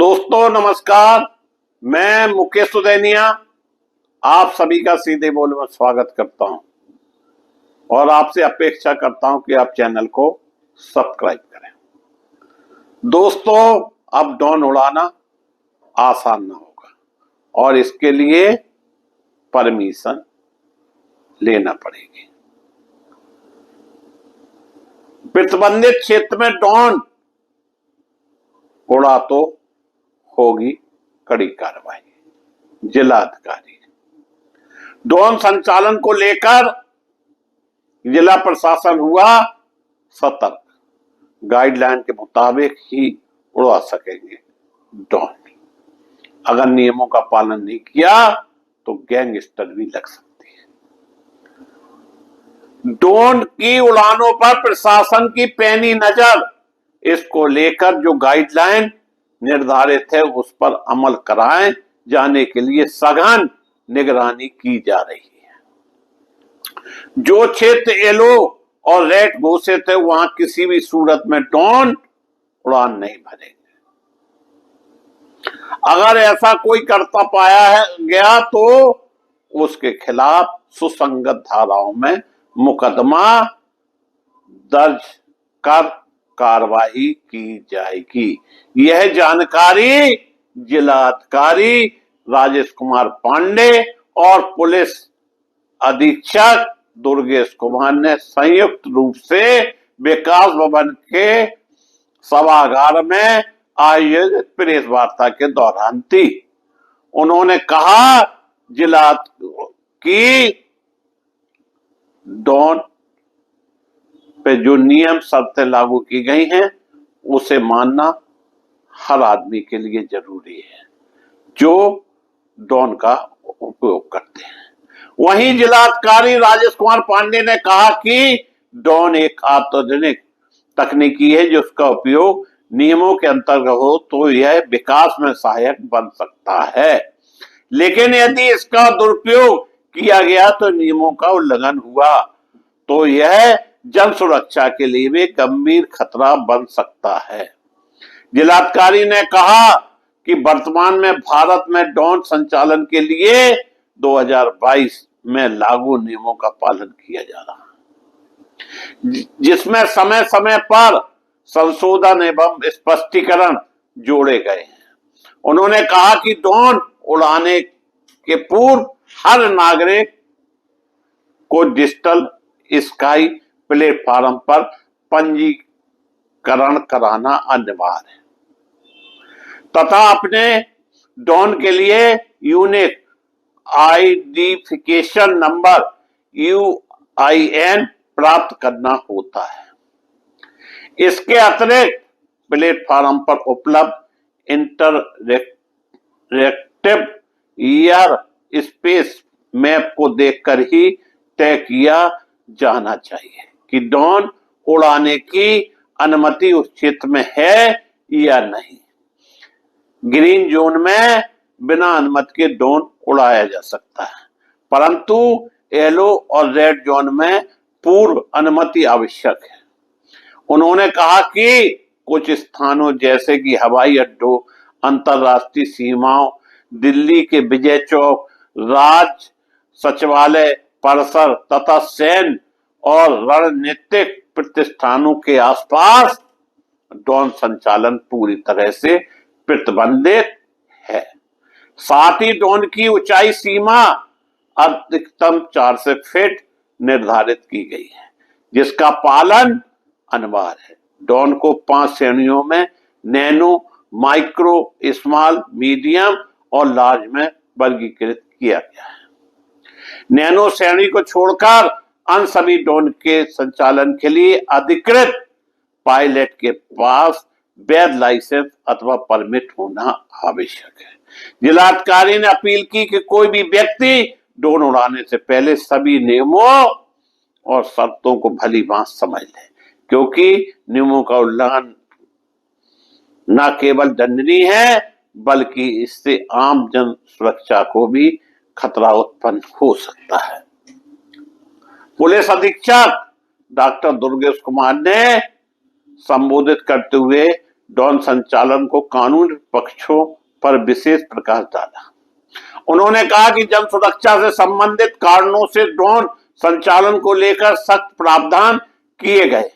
दोस्तों नमस्कार, मैं मुकेश सुदैनिया आप सभी का सीधे बोल में स्वागत करता हूं और आपसे अपेक्षा करता हूं कि आप चैनल को सब्सक्राइब करें। दोस्तों, अब ड्रोन उड़ाना आसान ना होगा और इसके लिए परमिशन लेना पड़ेगी। प्रतिबंधित क्षेत्र में ड्रोन उड़ा तो होगी कड़ी कार्रवाई। जिलाधिकारी ड्रोन संचालन को लेकर जिला प्रशासन हुआ सतर्क। गाइडलाइन के मुताबिक ही उड़ा सकेंगे ड्रोन। अगर नियमों का पालन नहीं किया तो गैंगस्टर भी लग सकती है। ड्रोन की उड़ानों पर प्रशासन की पैनी नजर। इसको लेकर जो गाइडलाइन निर्धारित है उस पर अमल कराए जाने के लिए सघन निगरानी की जा रही है। जो क्षेत्र येलो और रेड घोषित है वहां किसी भी सूरत में ड्रोन उड़ान नहीं भरेंगे। अगर ऐसा कोई करता पाया गया तो उसके खिलाफ सुसंगत धाराओं में मुकदमा दर्ज कर कार्रवाई की जाएगी। यह जानकारी जिलाधिकारी राजेश कुमार पांडे और पुलिस अधीक्षक दुर्गेश कुमार ने संयुक्त रूप से विकास भवन के सभागार में आयोजित प्रेस वार्ता के दौरान थी। उन्होंने कहा जिला की ड्रोन पे जो नियम शर्तें लागू की गई हैं उसे मानना हर आदमी के लिए जरूरी है जो ड्रोन का उपयोग करते हैं। वहीं जिलाधिकारी राजेश कुमार पांडे ने कहा कि ड्रोन एक आधुनिक तकनीकी है जिसका उपयोग नियमों के अंतर्गत हो तो यह विकास में सहायक बन सकता है, लेकिन यदि इसका दुरुपयोग किया गया तो नियमों का उल्लंघन हुआ तो यह जन सुरक्षा के लिए भी गंभीर खतरा बन सकता है। जिलाधिकारी ने कहा कि वर्तमान में भारत में ड्रोन संचालन के लिए 2022 में लागू नियमों का पालन किया जा रहा है, जिसमें समय समय पर संशोधन एवं स्पष्टीकरण जोड़े गए हैं। उन्होंने कहा कि ड्रोन उड़ाने के पूर्व हर नागरिक को डिजिटल स्काई प्लेटफॉर्म पर पंजीकरण कराना अनिवार्य है तथा अपने ड्रोन के लिए यूनिक आइडेंटिफिकेशन नंबर UIN प्राप्त करना होता है। इसके अतिरिक्त प्लेटफॉर्म पर उपलब्ध इंटरएक्टिव एयर स्पेस मैप को देखकर ही तय किया जाना चाहिए कि ड्रोन उड़ाने की अनुमति उस क्षेत्र में है या नहीं। ग्रीन जोन में बिना अनुमति के ड्रोन उड़ाया जा सकता है, परंतु येलो और रेड जोन में पूर्व अनुमति आवश्यक है। उन्होंने कहा कि कुछ स्थानों जैसे कि हवाई अड्डों, अंतरराष्ट्रीय सीमाओं, दिल्ली के विजय चौक, राज सचिवालय परिसर तथा सैन्य और रणनीतिक प्रतिष्ठानों के आसपास ड्रोन संचालन पूरी तरह से प्रतिबंधित है। साथ ही ड्रोन की ऊंचाई सीमा अधिकतम 400 फीट निर्धारित की गई है, जिसका पालन अनिवार्य है। ड्रोन को 5 श्रेणियों में नैनो, माइक्रो, स्मॉल, मीडियम और लार्ज में वर्गीकृत किया गया है। नैनो श्रेणी को छोड़कर अन्य सभी ड्रोन के संचालन के लिए अधिकृत पायलट के पास वैध लाइसेंस अथवा परमिट होना आवश्यक है। जिलाधिकारी ने अपील की कि कोई भी व्यक्ति ड्रोन उड़ाने से पहले सभी नियमों और शर्तों को भली भांति समझ ले, क्योंकि नियमों का उल्लंघन न केवल दंडनीय है बल्कि इससे आम जन सुरक्षा को भी खतरा उत्पन्न हो सकता है। पुलिस अधीक्षक डॉक्टर दुर्गेश कुमार ने संबोधित करते हुए ड्रोन संचालन को कानूनी पक्षों पर विशेष प्रकाश डाला। उन्होंने कहा कि जन सुरक्षा से संबंधित कारणों से ड्रोन संचालन को लेकर सख्त प्रावधान किए गए।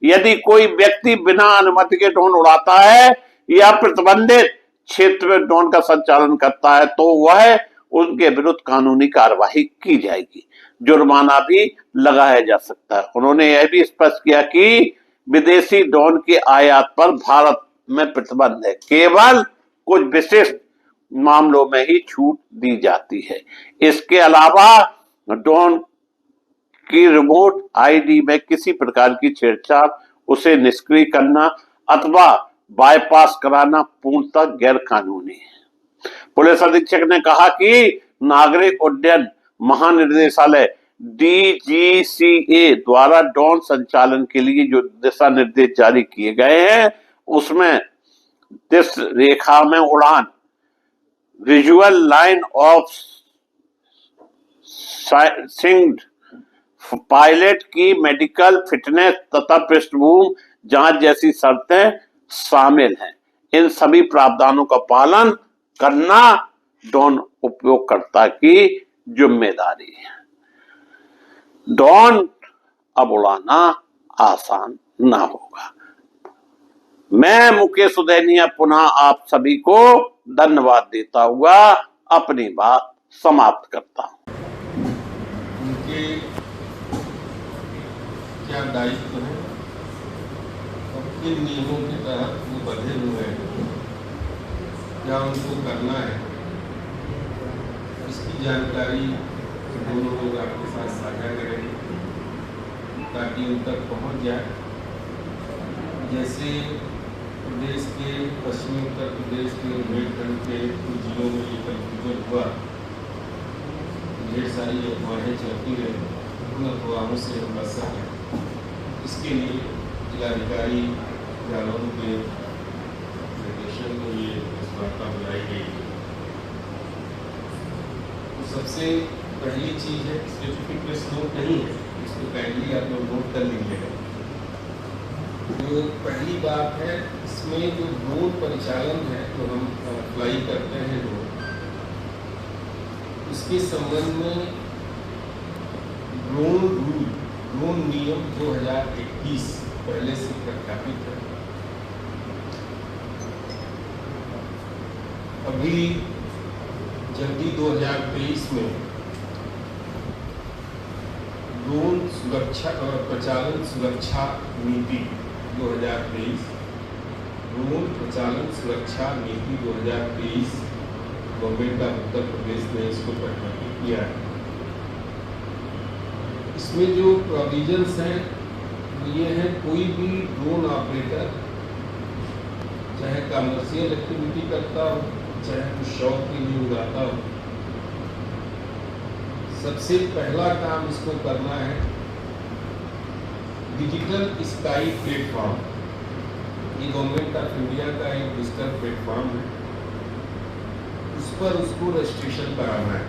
यदि कोई व्यक्ति बिना अनुमति के ड्रोन उड़ाता है या प्रतिबंधित क्षेत्र में ड्रोन का संचालन करता है तो वह उनके विरुद्ध कानूनी कार्रवाई की जाएगी, जुर्माना भी लगाया जा सकता है। उन्होंने यह भी स्पष्ट किया कि विदेशी ड्रोन के आयात पर भारत में प्रतिबंध है, केवल कुछ विशिष्ट मामलों में ही छूट दी जाती है। इसके अलावा ड्रोन की रिमोट आईडी में किसी प्रकार की छेड़छाड़, उसे निष्क्रिय करना अथवा बाईपास कराना पूर्णतः गैर कानूनी है। पुलिस अधीक्षक ने कहा कि नागरिक उड्डयन महानिदेशालय DGCA द्वारा ड्रोन संचालन के लिए जो दिशा निर्देश जारी किए गए हैं उसमें दिश रेखा में उड़ान, visual line of site, pilot की मेडिकल फिटनेस तथा पृष्ठभूमि जांच जैसी शर्तें शामिल हैं। इन सभी प्रावधानों का पालन करना ड्रोन उपयोगकर्ता की जिम्मेदारी है। ड्रोन अब उड़ाना आसान ना होगा। मैं मुकेश उदैनिया पुनः आप सभी को धन्यवाद देता हुआ अपनी बात समाप्त करता हूं। उनके क्या दायित्व है और किन नियमों के तहत वो बंधे हुए हैं, क्या उनको करना है, इसकी जानकारी दोनों लोग आपके साथ साझा करेंगे ताकि उन तक पहुंच जाए। जैसे प्रदेश के पश्चिमी उत्तर प्रदेश के बुंदेलखंड के कुछ जिलों में ये कन्फ्यूजन हुआ, ढेर सारी अफवाहें चलती रही, उन अफवाहों से हम बच सकें, इसके लिए जिलाधिकारी जालौन के निर्देशन में ये इस वार्ता बुलाई गई। तो सबसे पहली चीज़ है, स्पेसिफिक नोट नहीं है, इसको काइंडली आप लोग नोट कर लीजिएगा। जो पहली बात है, इसमें जो ड्रोन परिचालन है जो हम फ्लाई करते हैं उसके संबंध में ड्रोन नियम 2021 पहले से प्रख्यापित है। अभी जल्दी 2023 में ड्रोन सुरक्षा और प्रचालन सुरक्षा नीति 2023, ड्रोन प्रचालन सुरक्षा नीति 2023 गवर्नमेंट ऑफ उत्तर प्रदेश ने इसको प्रख्यापित किया है। इसमें जो प्रोविजंस हैं ये है, कोई भी ड्रोन ऑपरेटर चाहे कमर्शियल एक्टिविटी करता हो चाहे कुछ शौक के लिए उड़ाता हो, सबसे पहला काम इसको करना है डिजिटल स्काई प्लेटफॉर्म। ये गवर्नमेंट ऑफ इंडिया का एक डिजिटल प्लेटफॉर्म है, उस पर उसको रजिस्ट्रेशन कराना है।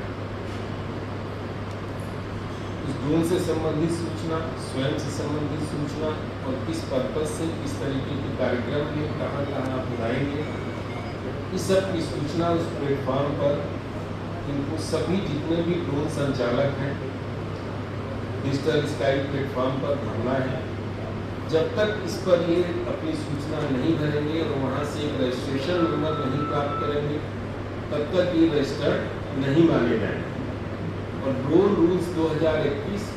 उस ड्रोन से संबंधित सूचना, स्वयं से संबंधित सूचना और किस पर्पज से किस तरीके के कार्यक्रम में कहाँ कहाँ आप उड़ाएंगे, इस सब की सूचना उस प्लेटफॉर्म पर इनको सभी जितने भी ड्रोन संचालक हैं डिजिटल स्काई प्लेटफॉर्म पर भरना है। जब तक इस पर ये अपनी सूचना नहीं भरेंगे और वहाँ से एक रजिस्ट्रेशन नंबर नहीं प्राप्त करेंगे तब तक ये रजिस्टर्ड नहीं माने जाएंगे। और ड्रोन रूल्स 2021,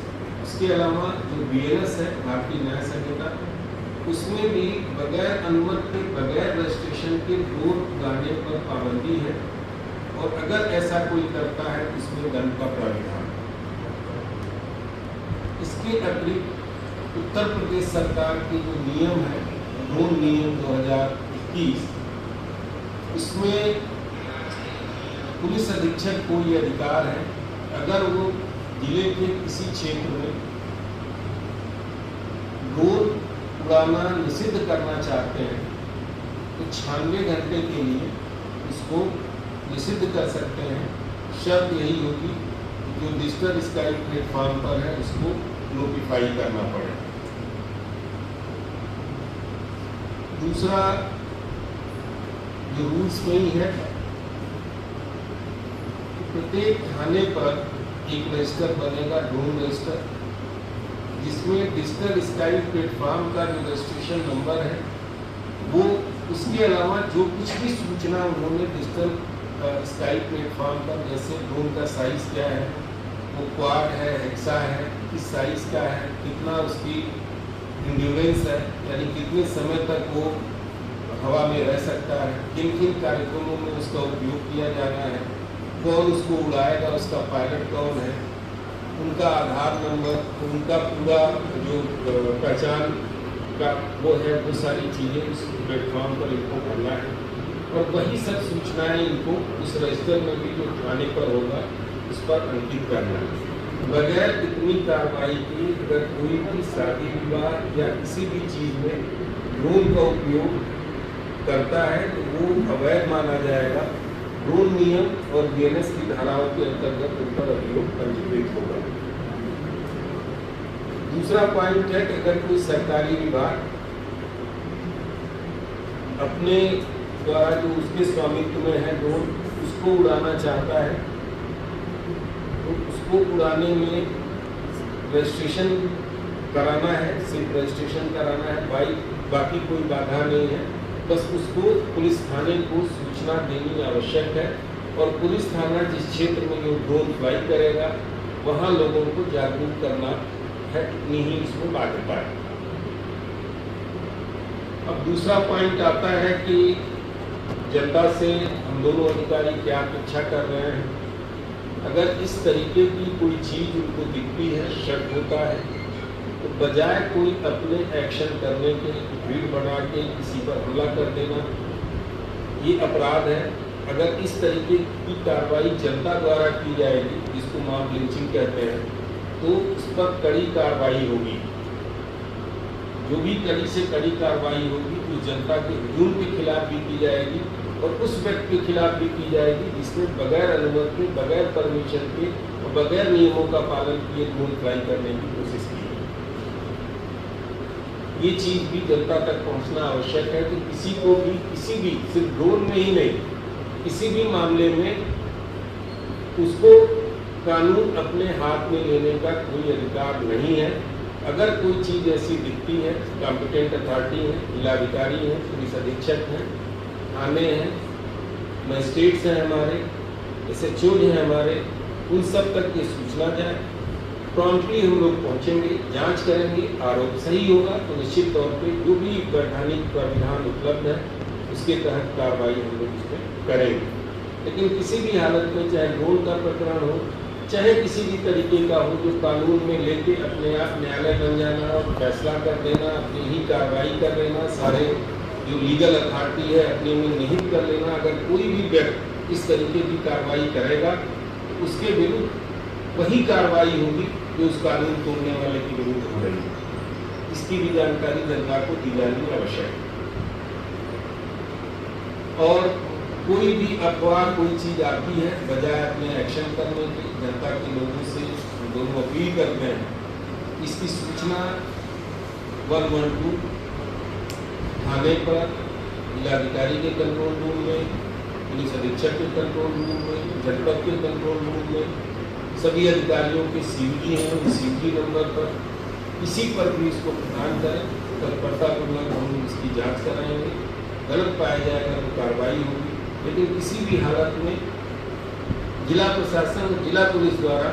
उसके अलावा जो BNS है भारतीय न्याय संहिता, उसमें भी बगैर अनुमति के बगैर रजिस्ट्रेशन के ड्रोन उड़ाने पर पाबंदी है और अगर ऐसा कोई करता है तो उसमें दंड का प्रावधान। इसके अतिरिक्त उत्तर प्रदेश सरकार के जो नियम है, ड्रोन नियम 2021, उसमें पुलिस अधीक्षक को ये अधिकार है, अगर वो जिले के किसी क्षेत्र में ड्रोन उड़ाना निषिद्ध करना चाहते हैं तो 96 घंटे के लिए इसको निषिद्ध कर सकते हैं। शर्त यही होगी जो डिजिटल स्काई प्लेटफॉर्म पर है उसको नोटिफाई करना पड़ेगा। दूसरा, जो रूल्स में ही है। प्रत्येक थाने पर एक रजिस्टर बनेगा, ड्रोन रजिस्टर, जिसमें डिजिटल स्काई प्लेटफॉर्म का जो रजिस्ट्रेशन नंबर है वो, उसके अलावा जो कुछ भी सूचना उन्होंने डिजिटल स्काई प्लेटफॉर्म पर, जैसे ड्रोन का साइज क्या है, वो क्वाड है, हेक्सा है, किस साइज का है, कितना उसकी इंड्योरेंस है, यानी कितने समय तक वो हवा में रह सकता है, किन किन कार्यक्रमों में उसका उपयोग किया जाना है, कौन उसको उड़ाएगा, उसका पायलट कौन है, उनका आधार नंबर, उनका पूरा जो पहचान का वो है, वो सारी चीज़ें उस प्लेटफॉर्म पर इनको भरना है। और वही सब सूचनाएं इनको उस रजिस्टर में भी जो थाने पर होगा उस पर अंकित करना है। बगैर इतनी कार्रवाई के अगर कोई भी शादी विवाह या किसी भी चीज़ में ड्रोन का उपयोग करता है तो वो अवैध माना जाएगा। ड्रोन नियम और बीएनएस की धाराओं के अंतर्गत उन पर अभियोग पंजीकृत होगा। दूसरा पॉइंट है कि अगर कोई सरकारी विभाग अपने द्वारा जो उसके स्वामित्व में है ड्रोन, उसको उड़ाना चाहता है तो उसको उड़ाने में रजिस्ट्रेशन कराना है, सिर्फ रजिस्ट्रेशन कराना है, बाकी कोई बाधा नहीं है। बस उसको पुलिस थाने को सूचना देनी आवश्यक है और पुलिस थाना जिस क्षेत्र में वो ड्रोन फ्लाई करेगा वहाँ लोगों को जागरूक करना है, इतनी ही इसमें बाध्यता है। अब दूसरा पॉइंट आता है कि जनता से हम दोनों अधिकारी क्या अपेक्षा कर रहे हैं। अगर इस तरीके की कोई चीज़ उनको दिखती है, शक होता है, तो बजाय कोई अपने एक्शन करने के भीड़ बना के किसी पर हमला कर देना, ये अपराध है। अगर इस तरीके की कार्रवाई जनता द्वारा की जाएगी, जिसको मॉब लिंचिंग कहते हैं, तो उस पर कड़ी कार्रवाई होगी। जो भी कड़ी से कड़ी कार्रवाई होगी उस जनता के हुजूम के खिलाफ भी की जाएगी और उस व्यक्ति के खिलाफ भी की जाएगी जिसने बगैर अनुमति, बगैर परमिशन के और बगैर नियमों का पालन किए ड्रोन फ्लाई करने की कोशिश की है। ये चीज़ भी जनता तक पहुंचना आवश्यक है कि किसी को भी, किसी भी, सिर्फ ड्रोन में ही नहीं, किसी भी मामले में उसको कानून अपने हाथ में लेने का कोई अधिकार नहीं है। अगर कोई चीज़ ऐसी दिखती है, कॉम्पिटेंट अथॉरिटी है, जिलाधिकारी हैं, पुलिस अधीक्षक हैं, थाने हैं, मजिस्ट्रेट्स हैं हमारे, SHO हैं हमारे, उन सब तक ये सूचना जाए। प्रॉम्प्टली हम लोग पहुँचेंगे, जांच करेंगे, आरोप सही होगा तो निश्चित तौर पे जो भी वैधानिक प्राविधान उपलब्ध है उसके तहत कार्रवाई हम लोग इसमें करेंगे। लेकिन किसी भी हालत में, चाहे ड्रोन का प्रकरण हो, चाहे किसी भी तरीके का हो, जो कानून में लेके अपने आप न्यायालय बन जाना और फैसला कर देना, अपनी ही कार्रवाई कर लेना, सारे जो लीगल अथॉरिटी है अपने में निहित कर लेना, अगर कोई भी व्यक्ति इस तरीके की कार्रवाई करेगा तो उसके विरुद्ध वही कार्रवाई होगी जो उस कानून तोड़ने वाले के विरुद्ध हो रही है। इसकी भी जानकारी जनता को दी जानी आवश्यक है। और कोई भी अफवाह, कोई चीज़ आती है, बजाय अपने एक्शन करने के, जनता के लोगों से हम दोनों अपील करते हैं, इसकी सूचना 112 थाने पर, जिलाधिकारी के कंट्रोल रूम में, पुलिस अधीक्षक के कंट्रोल रूम में, जनपद के कंट्रोल रूम में, सभी अधिकारियों के CVG हैं, उन CVG नंबर पर किसी पर भी इसको प्रदान करें, तत्परतापूर्वक हम इसकी जाँच कराएंगे। गलत पाया जाएगा तो कार्रवाई होगी। लेकिन किसी भी हालत में जिला प्रशासन, जिला पुलिस द्वारा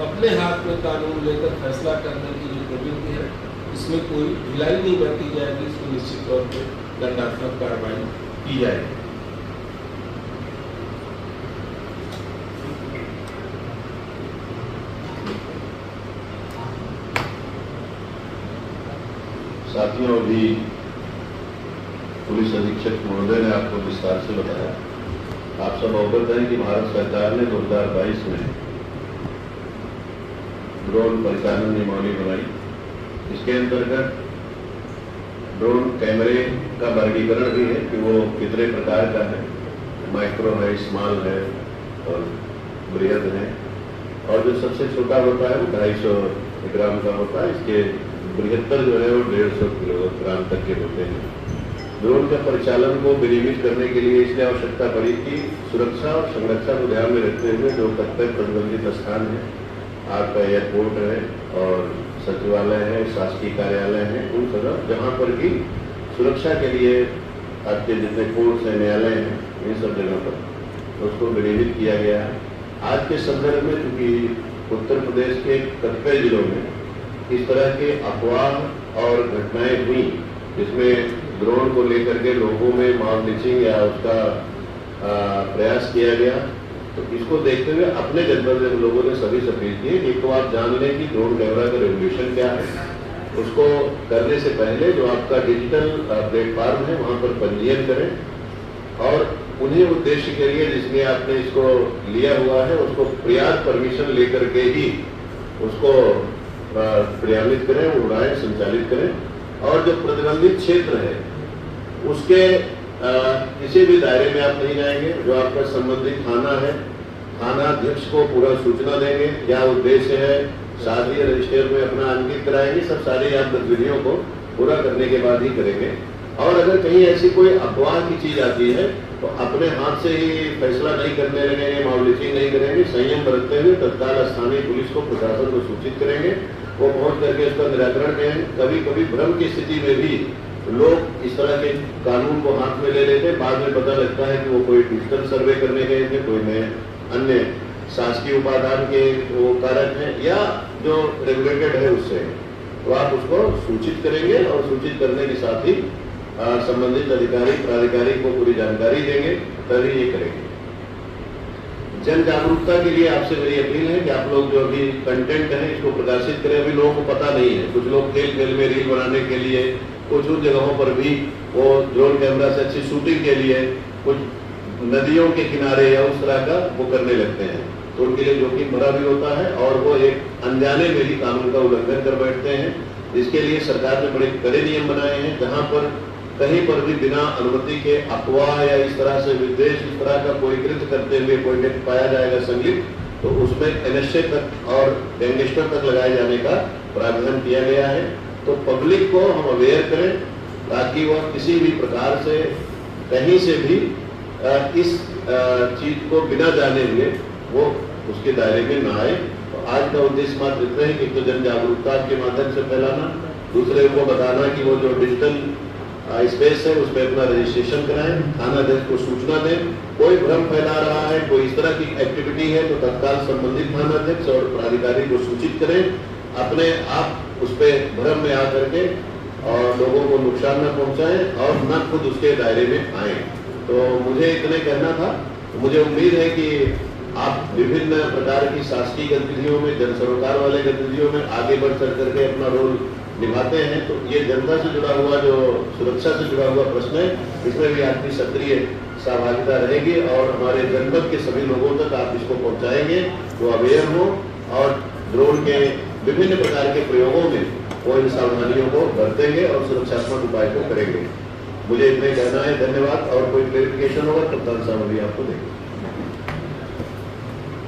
अपने हाथ में कानून लेकर फैसला करने की जो प्रवृत्ति है, इसमें कोई ढिलाई नहीं बरती जाएगी। इसको निश्चित तौर पर दंडात्मक कार्रवाई की जाएगी। साथियों, अभी पुलिस अधीक्षक महोदय ने आपको विस्तार से बताया। आप सब अवगत हैं कि भारत सरकार ने 2022 में ड्रोन परिचालन नियमावली बनाई। इसके अंतर्गत ड्रोन कैमरे का वर्गीकरण भी है कि वो कितने प्रकार का है, माइक्रो है, स्मॉल है और बृहद है। और जो सबसे छोटा होता है वो 250 ग्राम का होता है। इसके बृहत्तर जो है वो 150 किलोग्राम तक के होते हैं। ड्रोन का परिचालन को विनियमित करने के लिए इसलिए आवश्यकता पड़ी कि सुरक्षा और संरक्षा को ध्यान में रखते हुए जो कतिपय प्रतिबंधित स्थान है, आपका एयरपोर्ट है और सचिवालय है, शासकीय कार्यालय है, उन सब जहाँ पर भी सुरक्षा के लिए आपके जितने कोर्ट्स हैं, न्यायालय हैं, इन सब जगह पर उसको विनियमित किया गया है। आज के संदर्भ में चूंकि उत्तर प्रदेश के कतिपय जिलों में इस तरह के अफवाह और घटनाएं हुई जिसमें ड्रोन को लेकर के लोगों में माउथ लिंचिंग या उसका प्रयास किया गया, तो इसको देखते हुए अपने जनपद में लोगों ने सभी से अपील की एक तो आप जान लें कि ड्रोन कैमरा का रेगुलेशन क्या है। उसको करने से पहले जो आपका डिजिटल प्लेटफॉर्म है वहां पर पंजीयन करें और उन्हीं उद्देश्य के लिए जिसमें आपने इसको लिया हुआ है उसको प्रयास परमिशन लेकर के ही उसको क्रियान्वित करें, उड़ाएं, संचालित करें। और जो प्रतिबंधित क्षेत्र है उसके किसी भी दायरे में आप नहीं जाएंगे। जो आपका संबंधित थाना है, थाना अध्यक्ष को पूरा सूचना देंगे, क्या उद्देश्य है, साथ ही रजिस्टर में अपना अंकित कराएंगे। सब सारी आप गतिविधियों को पूरा करने के बाद ही करेंगे। और अगर कहीं ऐसी कोई अफवाह की चीज आती है तो अपने हाथ से ही फैसला नहीं करने लगेंगे, माउथ लिंचिंग नहीं करेंगे, संयम बरतते हुए तत्काल स्थानीय पुलिस को, प्रशासन को सूचित करेंगे। वो पहुंच करके उसका निराकरण करेंगे। कभी कभी भ्रम की स्थिति में भी लोग इस तरह के कानून को हाथ में ले लेते हैं, बाद में पता लगता है कि वो कोई डिजिटल सर्वे करने गए थे, कोई नए अन्य शासकीय उपादान के वो कारक हैं या जो रेगुलेटेड है उससे, तो आप उसको सूचित करेंगे और सूचित करने के साथ ही संबंधित अधिकारी प्राधिकारी को पूरी जानकारी देंगे, तभी ये करेंगे। जन जागरूकता के लिए आपसे मेरी अपील है कि आप लोग जो अभी कंटेंट है इसको प्रकाशित करें। अभी लोगों को पता नहीं है, कुछ लोग खेल खेल में रील बनाने के लिए, कुछ उन जगहों पर भी वो ड्रोन कैमरा से अच्छी शूटिंग के लिए कुछ नदियों के किनारे या उस तरह का वो करने लगते हैं, तो उनके लिए जोखिम भरा भी होता है और वो एक अनजाने में ही कानून का उल्लंघन कर बैठते हैं। इसके लिए सरकार ने बड़े कड़े नियम बनाए हैं, जहाँ पर कहीं पर भी बिना अनुमति के अफवाह या इस तरह से विद्वेष इस तरह का कोई कृत्य करते हुए कोई व्यक्ति पाया जाएगा संलिप्त, तो उसमें NSA तक और गैंगस्टर तक लगाए जाने का प्रावधान किया गया है। तो पब्लिक को हम अवेयर करें ताकि वह किसी भी प्रकार से कहीं से भी इस चीज को बिना जाने हुए वो उसके दायरे में न आए। तो आज का उद्देश्य मात्र इतना है कि तो जन जागरूकता के माध्यम से फैलाना, दूसरे को बताना कि वो जो डिजिटल स्पेस है उसमें अपना रजिस्ट्रेशन कराएं, थाना अध्यक्ष को सूचना दें। कोई भ्रम फैला रहा है, कोई इस तरह की एक्टिविटी है तो तत्काल संबंधित थाना अध्यक्ष और प्राधिकारी को सूचित करें। अपने आप उस पर भ्रम में आकर के और लोगों को नुकसान न पहुंचाएं और न खुद उसके दायरे में आए। तो मुझे इतने कहना था। मुझे उम्मीद है कि आप विभिन्न प्रकार की शासकीय गतिविधियों में, जन सरोकार वाले गतिविधियों में आगे बढ़ चढ़ करके अपना रोल निभाते हैं। तो ये जनता से जुड़ा हुआ जो सुरक्षा से जुड़ा हुआ प्रश्न है, इसमें भी आपकी सक्रिय सहभागिता रहेगी और हमारे जनपद के सभी लोगों तक आप इसको पहुंचाएंगे, वो अवेयर हो और ड्रोन के विभिन्न प्रकार के प्रयोगों में वो इन सावधानियों को बरतेंगे और सुरक्षात्मक उपाय को करेंगे। मुझे इतने कहना है। धन्यवाद। और कोई क्लेरिफिकेशन होगा कप्तान साहब अभी आपको देंगे।